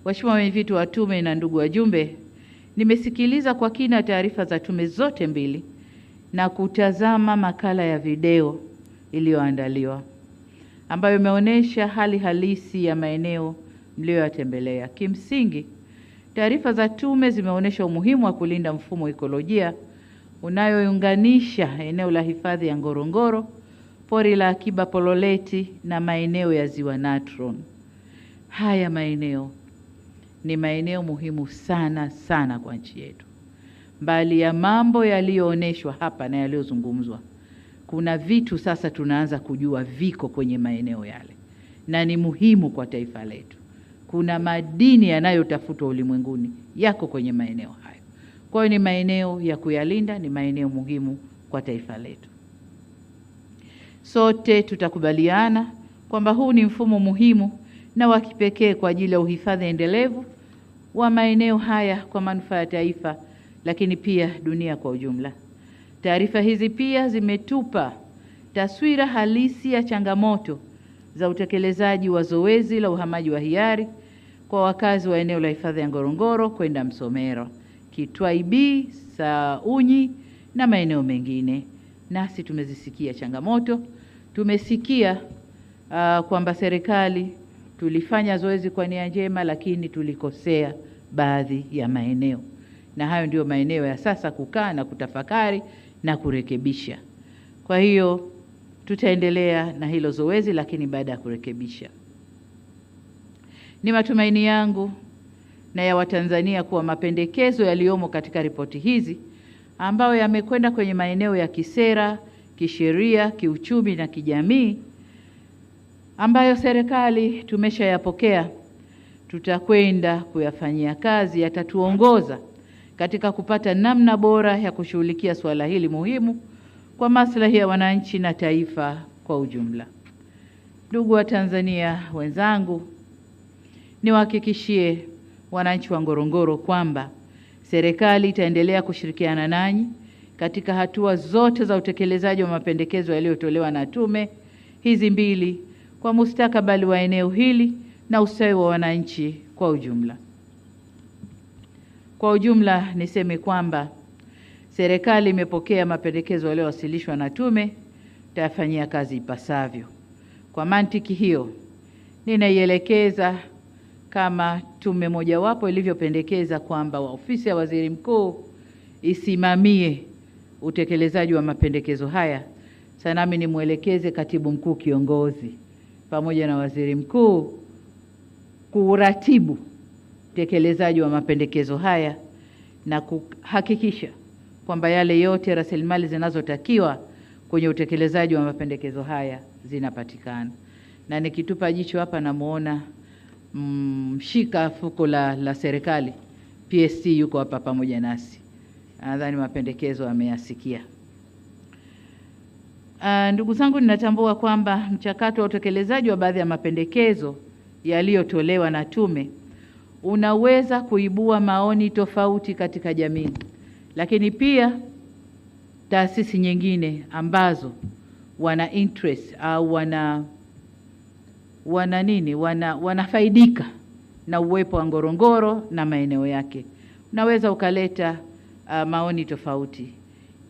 Waheshimiwa wenyeviti wa tume na ndugu wajumbe, nimesikiliza kwa kina taarifa za tume zote mbili na kutazama makala ya video iliyoandaliwa ambayo imeonyesha hali halisi ya maeneo mliyoyatembelea. Kimsingi, taarifa za tume zimeonyesha umuhimu wa kulinda mfumo ekolojia unayounganisha eneo la hifadhi ya Ngorongoro, pori la akiba Pololeti na maeneo ya Ziwa Natron. Haya maeneo ni maeneo muhimu sana sana kwa nchi yetu. Mbali ya mambo yaliyoonyeshwa hapa na yaliyozungumzwa, kuna vitu sasa tunaanza kujua viko kwenye maeneo yale na ni muhimu kwa taifa letu. Kuna madini yanayotafutwa ulimwenguni yako kwenye maeneo hayo. Kwa hiyo ni maeneo ya kuyalinda, ni maeneo muhimu kwa taifa letu. Sote tutakubaliana kwamba huu ni mfumo muhimu na wa kipekee kwa ajili ya uhifadhi endelevu wa maeneo haya kwa manufaa ya taifa, lakini pia dunia kwa ujumla. Taarifa hizi pia zimetupa taswira halisi ya changamoto za utekelezaji wa zoezi la uhamaji wa hiari kwa wakazi wa eneo la hifadhi ya Ngorongoro kwenda Msomero, Kitwaibi, Saunyi na maeneo mengine. Nasi tumezisikia changamoto, tumesikia kwamba serikali tulifanya zoezi kwa nia njema, lakini tulikosea baadhi ya maeneo, na hayo ndio maeneo ya sasa kukaa na kutafakari na kurekebisha. Kwa hiyo tutaendelea na hilo zoezi, lakini baada ya kurekebisha. Ni matumaini yangu na ya Watanzania kuwa mapendekezo yaliyomo katika ripoti hizi ambayo yamekwenda kwenye maeneo ya kisera, kisheria, kiuchumi na kijamii ambayo serikali tumeshayapokea, tutakwenda kuyafanyia kazi, yatatuongoza katika kupata namna bora ya kushughulikia swala hili muhimu kwa maslahi ya wananchi na taifa kwa ujumla. Ndugu wa Tanzania wenzangu, niwahakikishie wananchi wa Ngorongoro kwamba serikali itaendelea kushirikiana nanyi katika hatua zote za utekelezaji wa mapendekezo yaliyotolewa na tume hizi mbili kwa mustakabali wa eneo hili na ustawi wa wananchi kwa ujumla. Kwa ujumla niseme kwamba serikali imepokea mapendekezo yaliyowasilishwa na tume, tutayafanyia kazi ipasavyo. Kwa mantiki hiyo, ninaielekeza kama tume mojawapo ilivyopendekeza kwamba ofisi ya Waziri Mkuu isimamie utekelezaji wa mapendekezo haya. Sasa nami nimwelekeze Katibu Mkuu Kiongozi pamoja na Waziri Mkuu kuratibu utekelezaji wa mapendekezo haya na kuhakikisha kwamba yale yote rasilimali zinazotakiwa kwenye utekelezaji wa mapendekezo haya zinapatikana. Na nikitupa jicho hapa namuona mshika fuko la serikali PSC yuko hapa pamoja nasi. Nadhani mapendekezo ameyasikia. Ndugu zangu, ninatambua kwamba mchakato wa utekelezaji wa baadhi ya mapendekezo yaliyotolewa na tume unaweza kuibua maoni tofauti katika jamii, lakini pia taasisi nyingine ambazo wana interest au wanafaidika na uwepo wa Ngorongoro na maeneo yake, unaweza ukaleta maoni tofauti.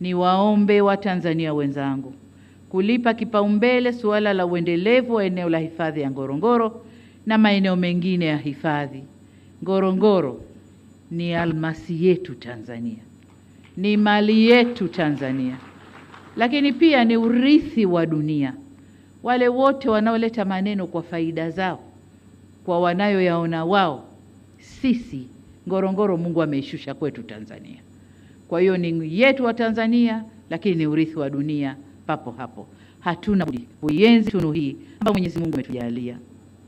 Niwaombe Watanzania wenzangu kulipa kipaumbele suala la uendelevu wa eneo la hifadhi ya Ngorongoro na maeneo mengine ya hifadhi. Ngorongoro ni almasi yetu Tanzania, ni mali yetu Tanzania, lakini pia ni urithi wa dunia. Wale wote wanaoleta maneno kwa faida zao, kwa wanayoyaona wao, sisi Ngorongoro Mungu ameishusha kwetu Tanzania. Kwa hiyo ni yetu wa Tanzania, lakini ni urithi wa dunia papo hapo. Hatuna budi kuienzi tunu hii ambayo Mwenyezi Mungu ametujalia.